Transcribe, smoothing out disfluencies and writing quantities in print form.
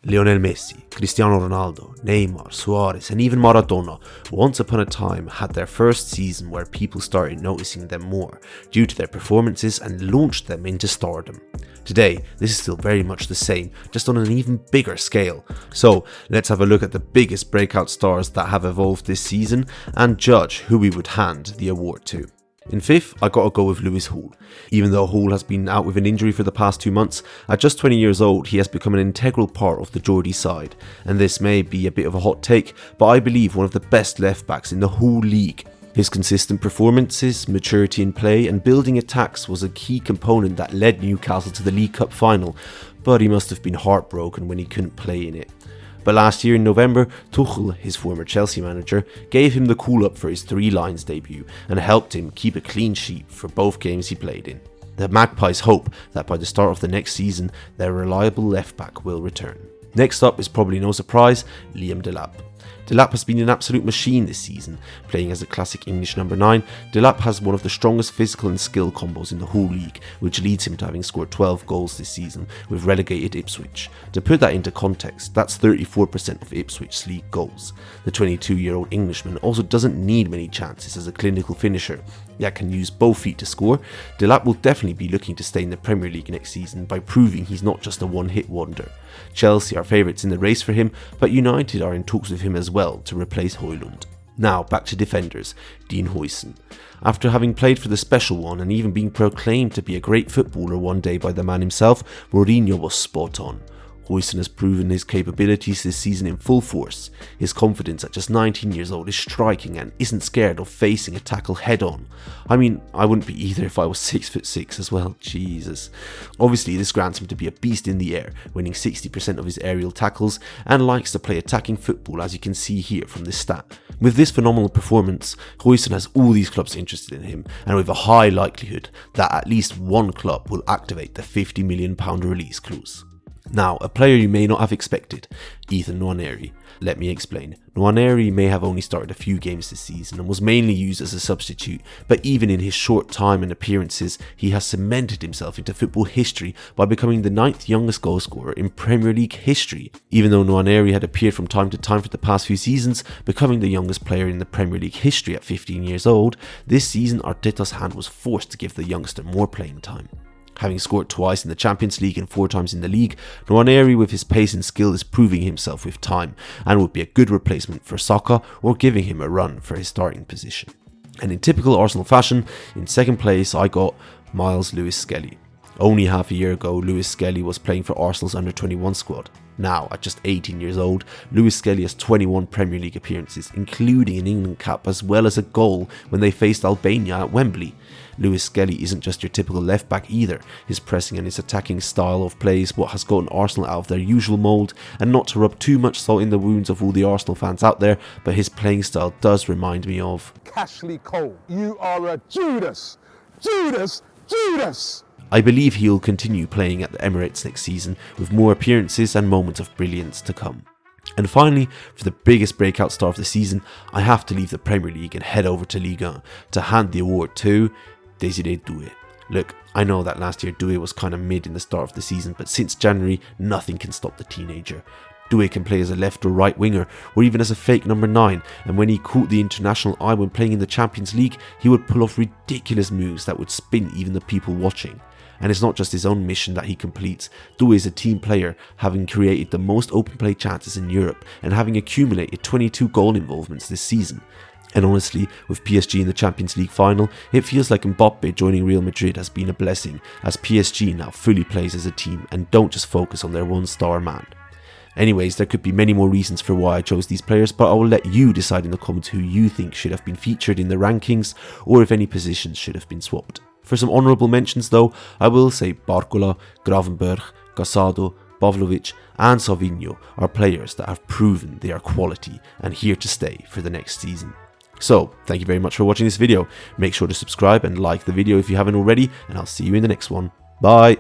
Lionel Messi, Cristiano Ronaldo, Neymar, Suarez and even Maradona once upon a time had their first season where people started noticing them more due to their performances and launched them into stardom. Today, this is still very much the same, just on an even bigger scale. So let's have a look at the biggest breakout stars that have evolved this season and judge who we would hand the award to. In fifth, I gotta go with Lewis Hall. Even though Hall has been out with an injury for the past 2 months, at just 20 years old he has become an integral part of the Geordie side, and this may be a bit of a hot take, but I believe one of the best left backs in the whole league. His consistent performances, maturity in play and building attacks was a key component that led Newcastle to the League Cup final, but he must have been heartbroken when he couldn't play in it. But last year in November, Tuchel, his former Chelsea manager, gave him the call up for his 3 Lions debut and helped him keep a clean sheet for both games he played in. The Magpies hope that by the start of the next season, their reliable left back will return. Next up is probably no surprise, Liam Delap. Delap has been an absolute machine this season. Playing as a classic English number 9, Delap has one of the strongest physical and skill combos in the whole league, which leads him to having scored 12 goals this season with relegated Ipswich. To put that into context, that's 34% of Ipswich's league goals. The 22-year-old Englishman also doesn't need many chances as a clinical finisher that can use both feet to score. Delap will definitely be looking to stay in the Premier League next season by proving he's not just a one-hit wonder. Chelsea are favourites in the race for him, but United are in talks with him as well to replace Højlund. Now back to defenders, Dean Huijsen. After having played for the special one and even being proclaimed to be a great footballer one day by the man himself, Mourinho was spot on. Huijsen has proven his capabilities this season in full force. His confidence at just 19 years old is striking and isn't scared of facing a tackle head on. I mean, I wouldn't be either if I was 6'6" as well, Jesus. Obviously this grants him to be a beast in the air, winning 60% of his aerial tackles and likes to play attacking football, as you can see here from this stat. With this phenomenal performance, Huijsen has all these clubs interested in him, and with a high likelihood that at least one club will activate the £50 million release clause. Now, a player you may not have expected, Ethan Nwaneri. Let me explain. Nwaneri may have only started a few games this season and was mainly used as a substitute, but even in his short time and appearances, he has cemented himself into football history by becoming the 9th youngest goalscorer in Premier League history. Even though Nwaneri had appeared from time to time for the past few seasons, becoming the youngest player in the Premier League history at 15 years old, this season Arteta's hand was forced to give the youngster more playing time. Having scored twice in the Champions League and 4 times in the league, Nwaneri with his pace and skill is proving himself with time and would be a good replacement for Saka or giving him a run for his starting position. And in typical Arsenal fashion, in second place I got Miles Lewis-Skelly. Only half a year ago, Lewis-Skelly was playing for Arsenal's under-21 squad. Now, at just 18 years old, Lewis-Skelly has 21 Premier League appearances, including an England cap as well as a goal when they faced Albania at Wembley. Lewis-Skelly isn't just your typical left back either. His pressing and his attacking style of play is what has gotten Arsenal out of their usual mould, and not to rub too much salt in the wounds of all the Arsenal fans out there, but his playing style does remind me of Ashley Cole. You are a Judas! Judas! Judas! I believe he'll continue playing at the Emirates next season with more appearances and moments of brilliance to come. And finally, for the biggest breakout star of the season, I have to leave the Premier League and head over to Ligue 1 to hand the award to Desiré Doué. Look, I know that last year Doué was kind of mid in the start of the season, but since January, nothing can stop the teenager. Doué can play as a left or right winger, or even as a fake number 9, and when he caught the international eye when playing in the Champions League, he would pull off ridiculous moves that would spin even the people watching. And it's not just his own mission that he completes. Doué is a team player, having created the most open play chances in Europe and having accumulated 22 goal involvements this season. And honestly, with PSG in the Champions League final, it feels like Mbappe joining Real Madrid has been a blessing, as PSG now fully plays as a team and don't just focus on their one-star man. Anyways, there could be many more reasons for why I chose these players, but I will let you decide in the comments who you think should have been featured in the rankings or if any positions should have been swapped. For some honourable mentions though, I will say Barcola, Gravenberch, Casado, Pavlovic and Savinho are players that have proven they are quality and here to stay for the next season. So, thank you very much for watching this video. Make sure to subscribe and like the video if you haven't already, and I'll see you in the next one. Bye!